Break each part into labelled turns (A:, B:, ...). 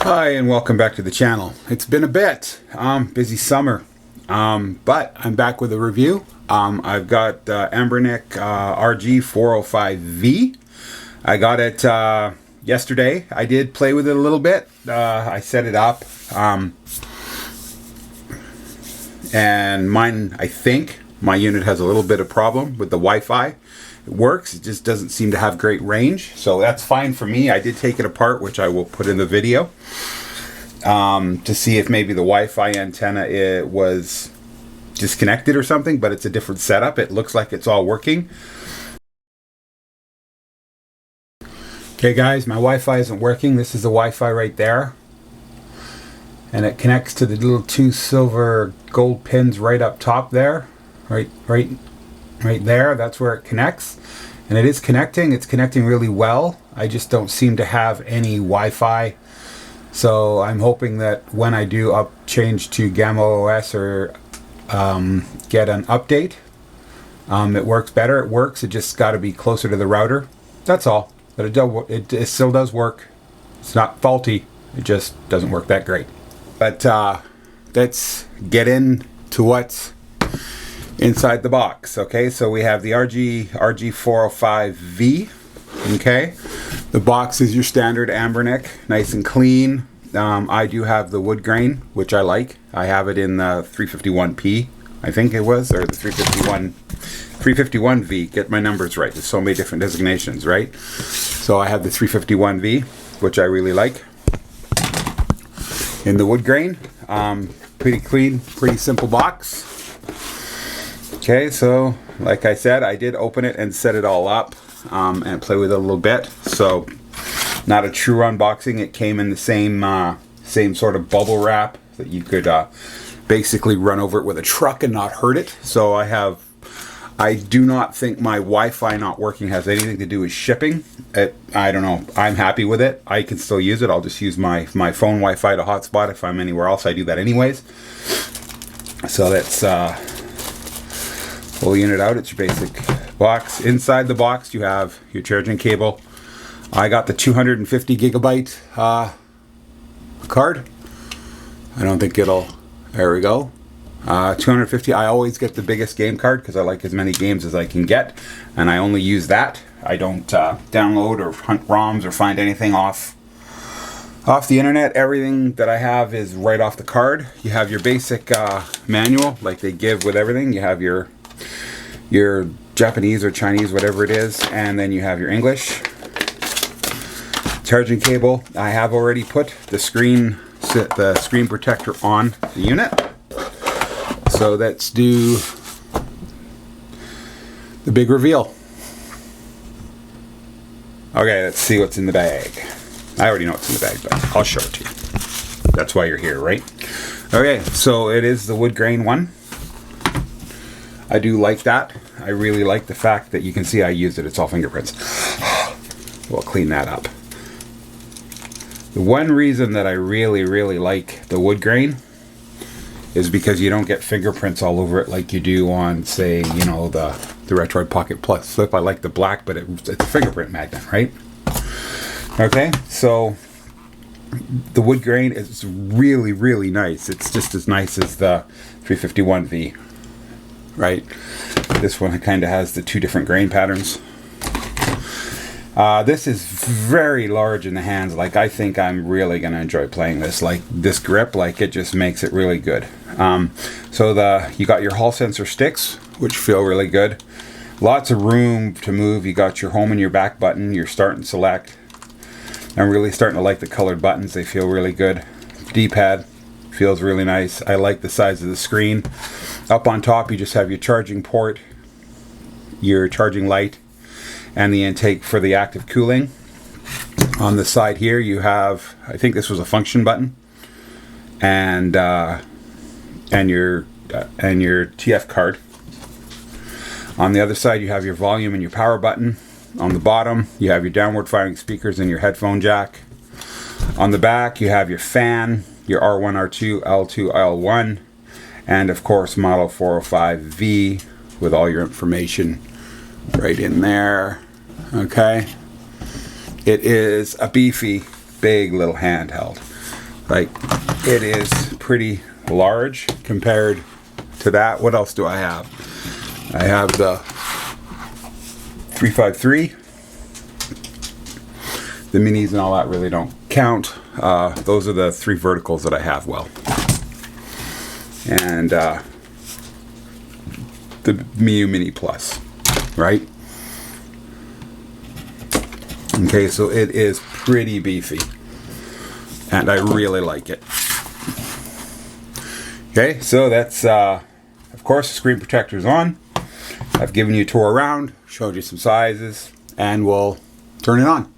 A: Hi and welcome back to the channel. It's been a bit, busy summer, but I'm back with a review. I've got Anbernic RG405V. I got it yesterday. I did play with it a little bit. I set it up, and mine, I think, my unit has a little bit of problem with the Wi-Fi. It works, it just doesn't seem to have great range, so that's fine for me. I did take it apart, which I will put in the video, to see if maybe the Wi-Fi antenna was disconnected or something, but it's a different setup. It looks like it's all working. Okay guys, my Wi-Fi isn't working. This is the Wi-Fi right there, and it connects to the little two silver gold pins right up top there, right there. That's where it connects, and it is connecting. It's connecting really well. I just don't seem to have any Wi-Fi, so I'm hoping that when I do change to Gamma OS or get an update, it works better. It works, it just got to be closer to the router. That's all. But it still does work. It's not faulty, it just doesn't work that great. But let's get into what's inside the box. Okay, so we have the RG405V. Okay, the box is your standard Anbernic, nice and clean. I do have the wood grain, which I like. I have it in the 351P, I think it was, or the 351V. Get my numbers right. There's so many different designations, right? So I have the 351V, which I really like, in the wood grain. Pretty clean, pretty simple box. Okay, so like I said, I did open it and set it all up and play with it a little bit. So not a true unboxing. It came in the same sort of bubble wrap that you could basically run over it with a truck and not hurt it. So I do not think my Wi-Fi not working has anything to do with shipping. I don't know. I'm happy with it. I can still use it. I'll just use my phone Wi-Fi to hotspot if I'm anywhere else. I do that anyways. So that's pull the unit out. It's your basic box. Inside the box you have your charging cable. I got the 250 gigabyte card. I don't think it'll, there we go. 250. I always get the biggest game card because I like as many games as I can get, and I only use that. I don't download or hunt ROMs or find anything off the internet. Everything that I have is right off the card. You have your basic manual like they give with everything. You have your Japanese or Chinese, whatever it is, and then you have your English. Charging cable. I have already put the screen protector on the unit. So let's do the big reveal. Okay, let's see what's in the bag. I already know what's in the bag, but I'll show it to you. That's why you're here, right? Okay, so it is the wood grain one. I do like that. I really like the fact that you can see I used it. It's all fingerprints. We'll clean that up. The one reason that I really like the wood grain is because you don't get fingerprints all over it like you do on, say, you know, the Retroid Pocket Plus Flip. I like the black, but it's a fingerprint magnet, right? Okay, so the wood grain is really nice. It's just as nice as the 351V, right? This one kind of has the two different grain patterns. This is very large in the hands. Like, I think I'm really going to enjoy playing this. Like, this grip, like, it just makes it really good. So you got your hall sensor sticks, which feel really good. Lots of room to move. You got your home and your back button, your start and select. I'm really starting to like the colored buttons. They feel really good. D-pad feels really nice. I like the size of the screen. Up on top you just have your charging port, your charging light, and the intake for the active cooling. On the side here you have, I think this was a function button, and your TF card. On the other side you have your volume and your power button. On the bottom you have your downward firing speakers and your headphone jack. On the back you have your fan, your R1, R2, L2, L1, and of course model 405V with all your information right in there. Okay, it is a beefy, big little handheld. Like, it is pretty large compared to that. What else do I have? I have the 353. The minis and all that really don't count. Those are the 3 verticals that I have, well. And the Miu Mini Plus, right? Okay, so it is pretty beefy. And I really like it. Okay, so that's, of course, the screen protector's on. I've given you a tour around, showed you some sizes, and we'll turn it on.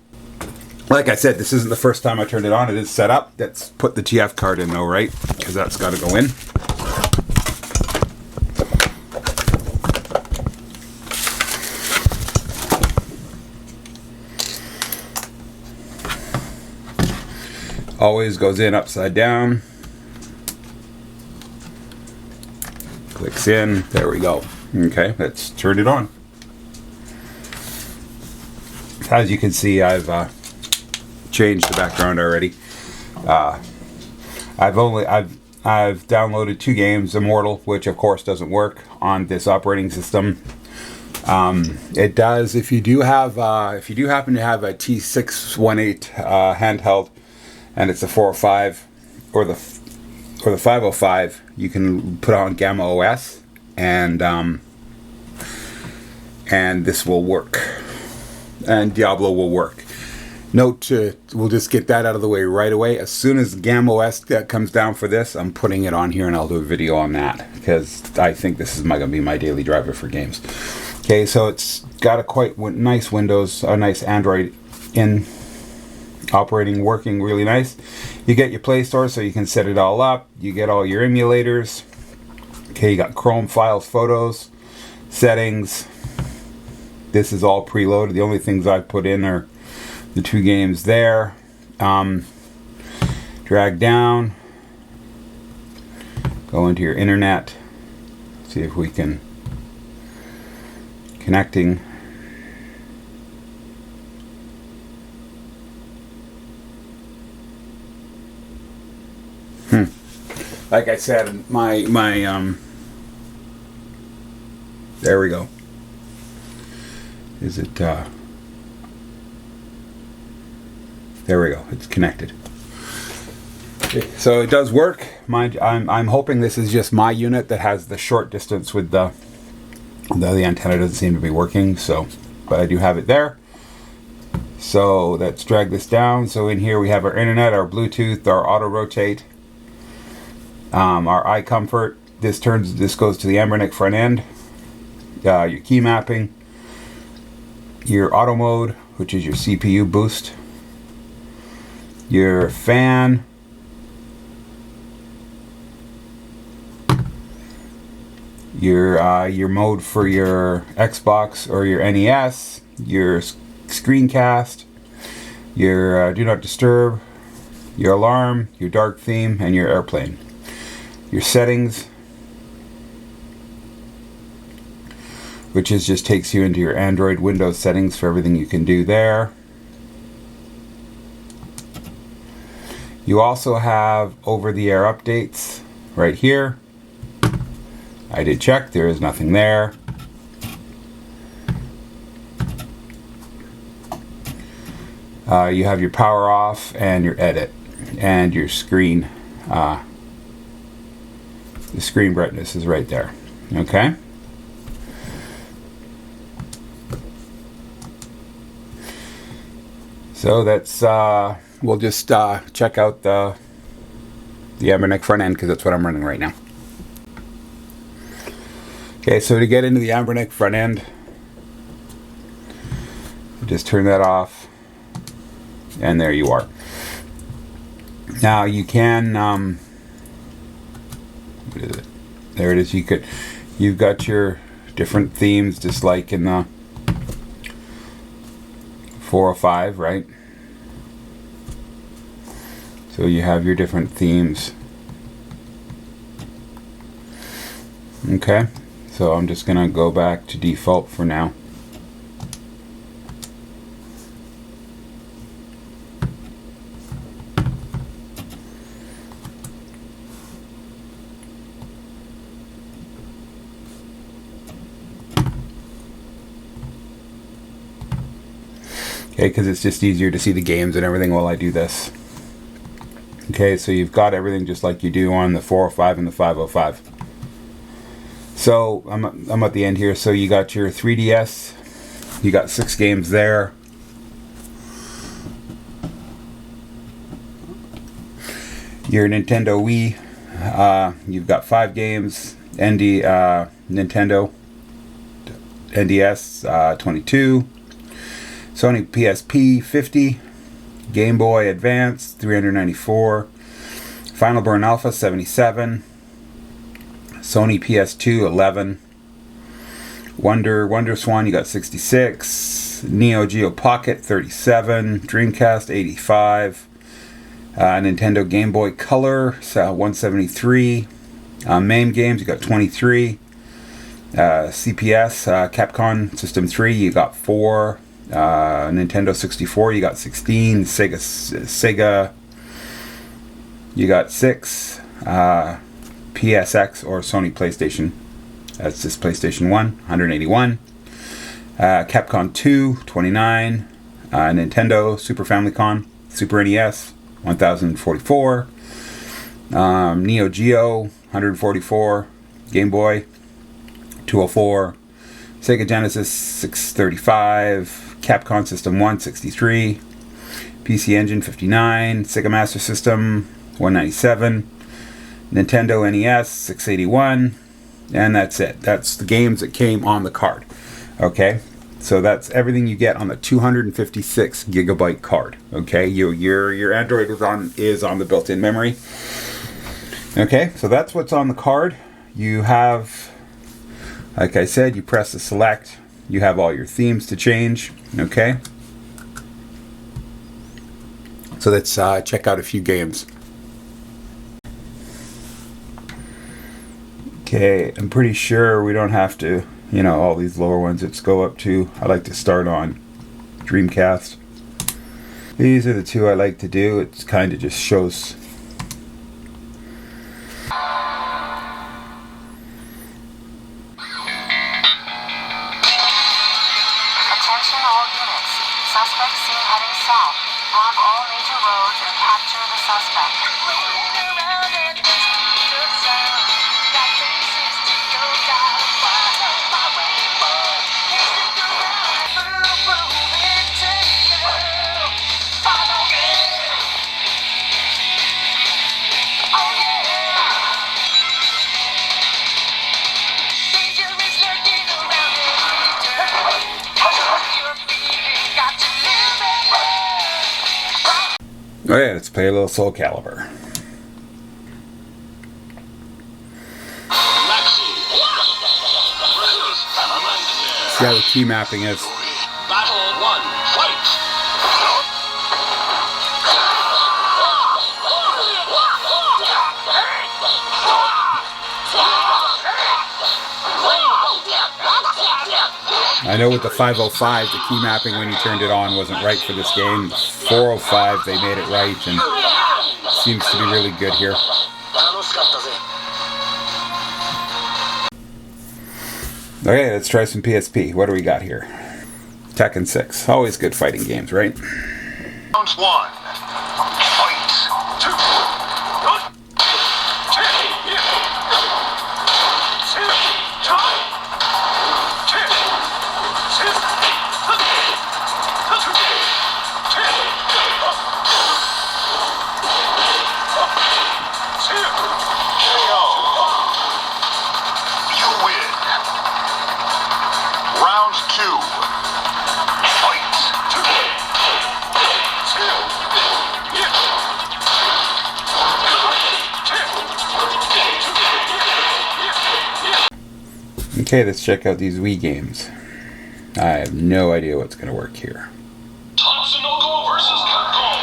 A: Like I said, this isn't the first time I turned it on. It is set up. Let's put the TF card in though, right? Because that's got to go in. Always goes in upside down. Clicks in. There we go. Okay, let's turn it on. As you can see, I've changed the background already. I've downloaded 2 games, Immortal, which of course doesn't work on this operating system. It does if you do happen to have a T618 handheld, and it's a 405 or the 505. You can put on Gamma OS, and this will work, and Diablo will work. Note, we'll just get that out of the way right away. As soon as Gamma OS comes down for this, I'm putting it on here, and I'll do a video on that, because I think this is going to be my daily driver for games. Okay, so it's got a quite nice Windows, a nice Android in operating, working really nice. You get your Play Store so you can set it all up. You get all your emulators. Okay, you got Chrome, Files, Photos, Settings. This is all preloaded. The only things I've put in are the 2 games there. Drag down. Go into your internet. See if we can connecting. Like I said, my there we go. Is it there we go. It's connected. Okay, so it does work. I'm hoping this is just my unit that has the short distance with the antenna doesn't seem to be working, so but I do have it there. So let's drag this down. So in here we have our internet, our Bluetooth, our auto rotate, our eye comfort. This goes to the Anbernic front end. Your key mapping, your auto mode, which is your CPU boost, your fan, your mode for your Xbox or your NES, your screencast, your do not disturb, your alarm, your dark theme, and your airplane. Your settings, which just takes you into your Android Windows settings for everything you can do there. You also have over-the-air updates right here. I did check, there is nothing there. You have your power off and your edit and your screen. The screen brightness is right there. Okay. So that's we'll just check out the Anbernic front end, because that's what I'm running right now. Okay, so to get into the Anbernic front end, just turn that off, and there you are. Now you can what is it? There it is. You've got your different themes, just like in the 405, right? So you have your different themes. Okay, so I'm just gonna go back to default for now. Okay, because it's just easier to see the games and everything while I do this. Okay, so you've got everything just like you do on the 405 and the 505. So I'm at the end here. So you got your 3DS. You got 6 games there. Your Nintendo Wii. You've got 5 games. Nintendo NDS 22. Sony PSP 50, Game Boy Advance 394, Final Burn Alpha 77, Sony PS2 11, Wonder Swan you got 66, Neo Geo Pocket 37, Dreamcast 85, Nintendo Game Boy Color 173, MAME games you got 23, CPS Capcom System 3 you got 4. Nintendo 64 you got 16, Sega you got 6, PSX or Sony PlayStation, that's just PlayStation 1 181, Capcom 2 29, Nintendo Super Famicom Super NES 1044, Neo Geo 144, Game Boy 204, Sega Genesis 635, Capcom System 1 63, PC Engine 59, Sega Master System 197, Nintendo NES 681, and that's it. That's the games that came on the card. Okay, so that's everything you get on the 256 gigabyte card. Okay, your Android is on the built-in memory. Okay, so that's what's on the card. You have, like I said, you press the select. You have all your themes to change. Okay. So let's check out a few games. Okay, I'm pretty sure we don't have to, all these lower ones. Let's go up to, I like to start on Dreamcast. These are the 2 I like to do. It kind of just shows.
B: Attention all units. Suspect seen heading south. Block all major roads and capture the suspect.
A: Okay, let's play a little Soul Calibur. See how the key mapping is.
C: Battle 1, fight!
A: I know with the 505, the key mapping when you turned it on wasn't right for this game. 405, they made it right, and seems to be really good here. Okay, let's try some PSP. What do we got here? Tekken 6. Always good fighting games, right?
C: Round 1. Fight! 2. You win. Round 2. Fight! 2.
A: Okay, let's check out these Wii games. I have no idea what's going to work here.
C: Tatsunoko versus Capcom.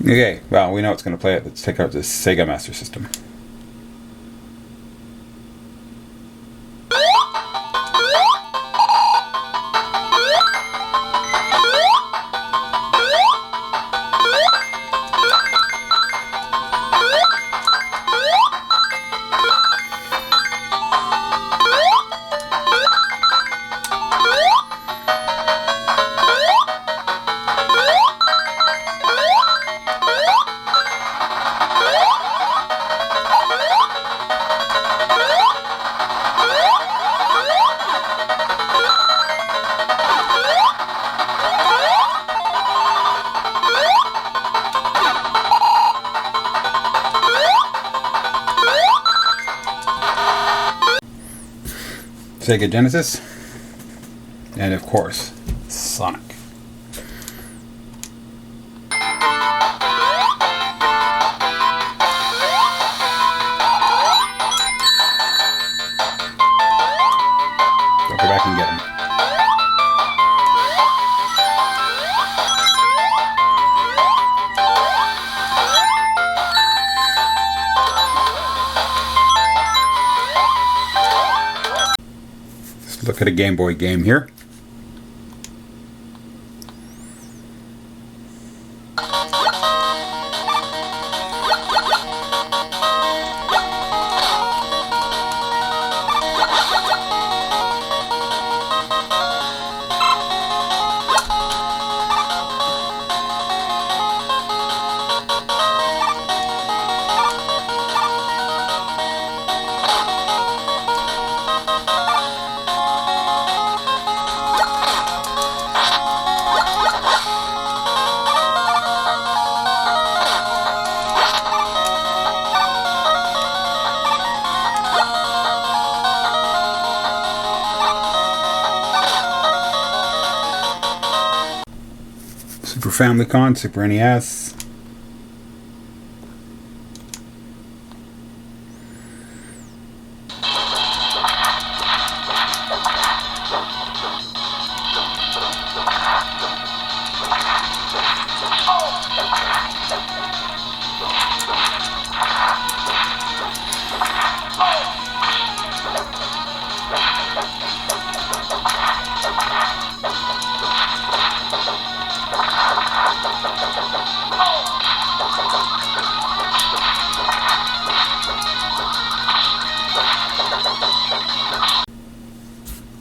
A: Okay, well, we know it's going to play it. Let's take out the Sega Master System. Sega Genesis, and of course, Sonic. Don't go back and get him. Look at a Game Boy game here. Super Famicom, Super NES.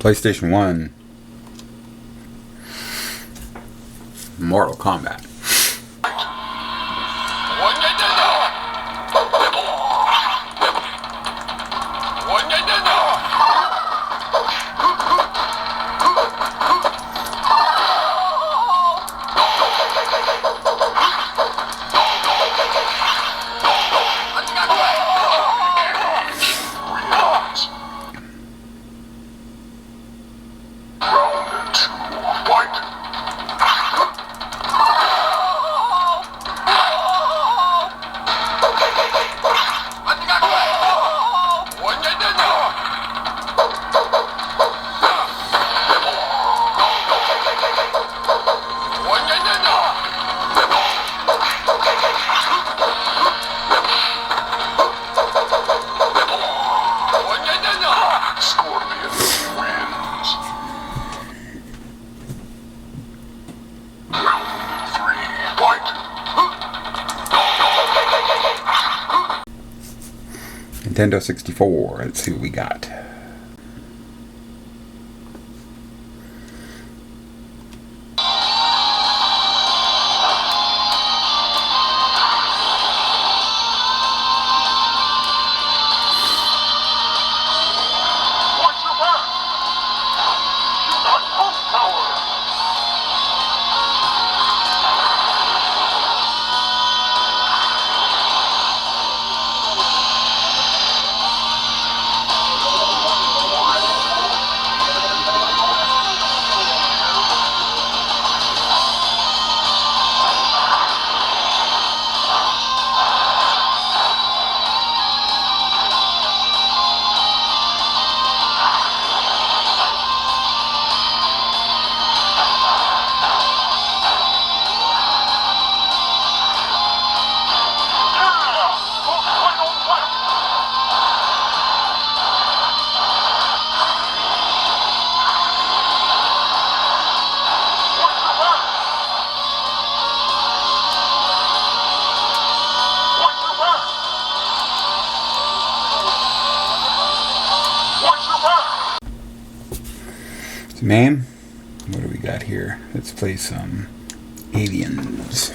A: PlayStation 1. Mortal Kombat. Nintendo 64. Let's see what we got. MAME. What do we got here? Let's play some Aliens.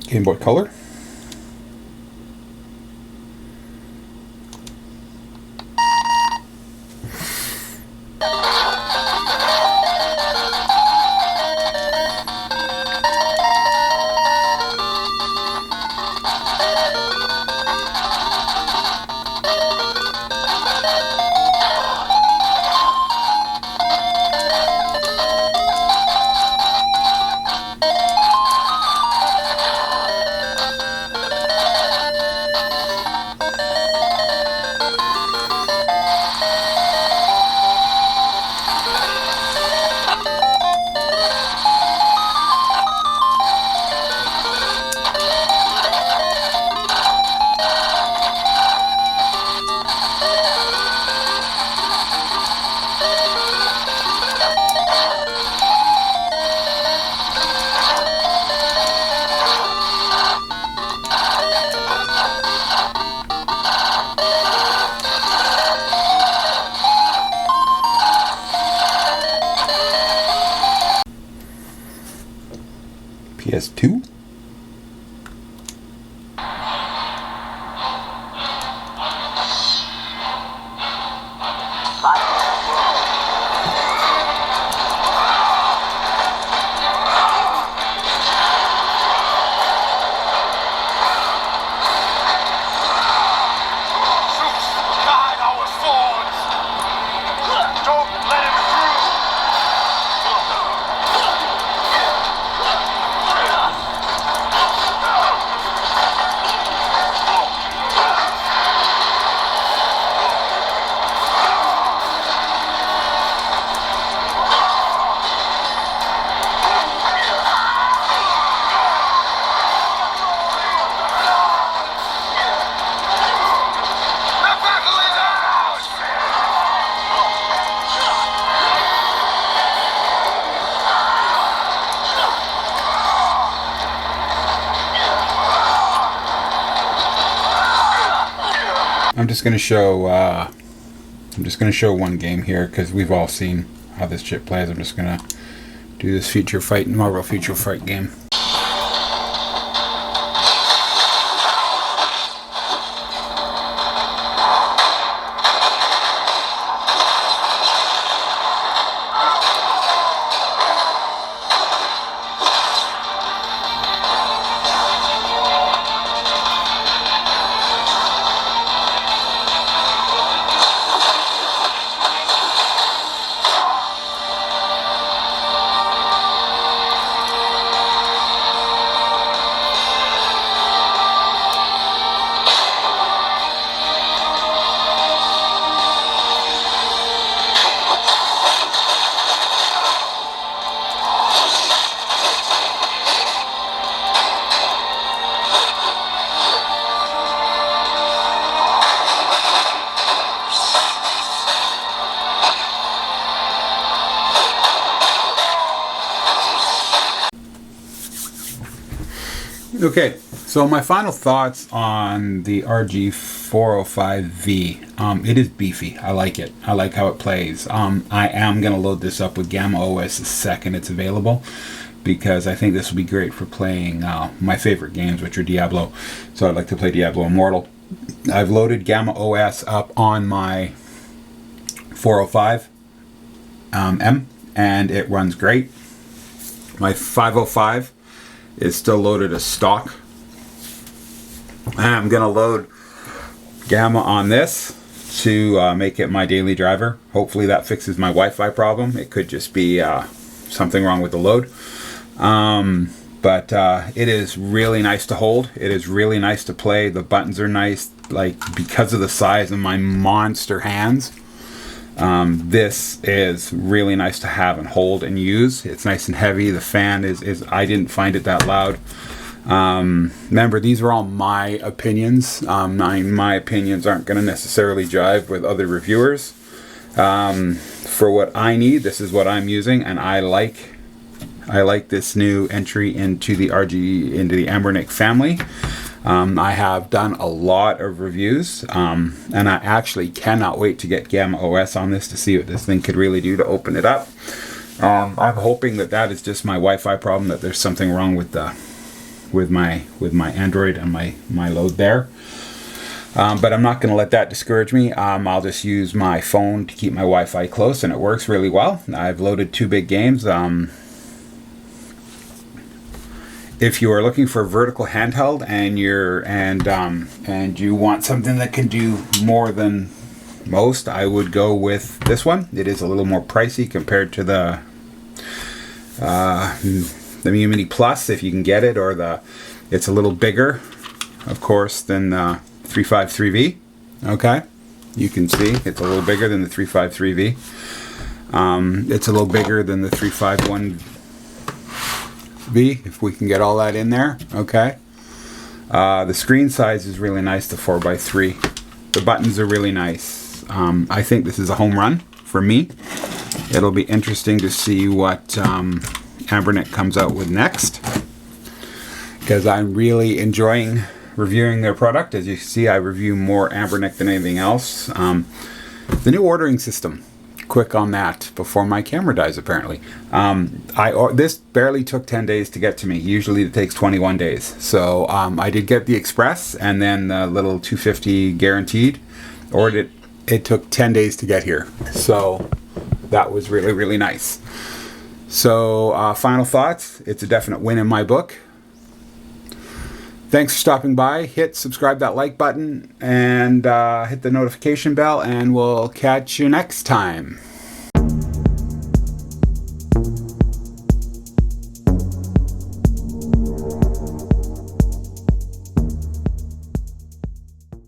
A: Game Boy Color. PS2.
C: Guide our swords. Don't let him through. The battle is ours.
A: I'm just gonna show one game here because we've all seen how this chip plays. I'm just gonna do this Future Fight, Marvel Future Fight game. Okay, so my final thoughts on the RG405V. It is beefy. I like it. I like how it plays. I am going to load this up with Gamma OS the second it's available, because I think this will be great for playing my favorite games, which are Diablo. So I'd like to play Diablo Immortal. I've loaded Gamma OS up on my 405 M, and it runs great. My 505 is still loaded as stock, I'm gonna load Gamma on this to make it my daily driver. Hopefully that fixes my Wi-Fi problem. It could just be something wrong with the load. But it is really nice to hold. It is really nice to play. The buttons are nice, like, because of the size of my monster hands. This is really nice to have and hold and use. It's nice and heavy. The fan is I didn't find it that loud. Remember, these are all my opinions. My opinions aren't going to necessarily jive with other reviewers. For what I need, this is what I'm using, and I like this new entry into the Anbernic family. I have done a lot of reviews, and I actually cannot wait to get Gamma OS on this to see what this thing could really do to open it up. I'm hoping that is just my Wi-Fi problem, that there's something wrong with my Android and my load there. But I'm not going to let that discourage me. I'll just use my phone to keep my Wi-Fi close, and it works really well. I've loaded 2 big games. If you are looking for a vertical handheld and you want something that can do more than most, I would go with this one. It is a little more pricey compared to the Miyoo Mini Plus, if you can get it, or it's a little bigger, of course, than the 353V. Okay, you can see it's a little bigger than the 353V. It's a little bigger than the 351V, if we can get all that in there. Okay. The screen size is really nice, the 4x3. The buttons are really nice. I think this is a home run for me. It'll be interesting to see what Anbernic comes out with next, because I'm really enjoying reviewing their product. As you see, I review more Anbernic than anything else. The new ordering system, quick on that before my camera dies apparently. This barely took 10 days to get to me. Usually it takes 21 days. So I did get the express, and then the little 250 guaranteed. Ordered it. It took 10 days to get here. So that was really, really nice. So final thoughts. It's a definite win in my book. Thanks for stopping by. Hit subscribe, that like button, and hit the notification bell, and we'll catch you next time.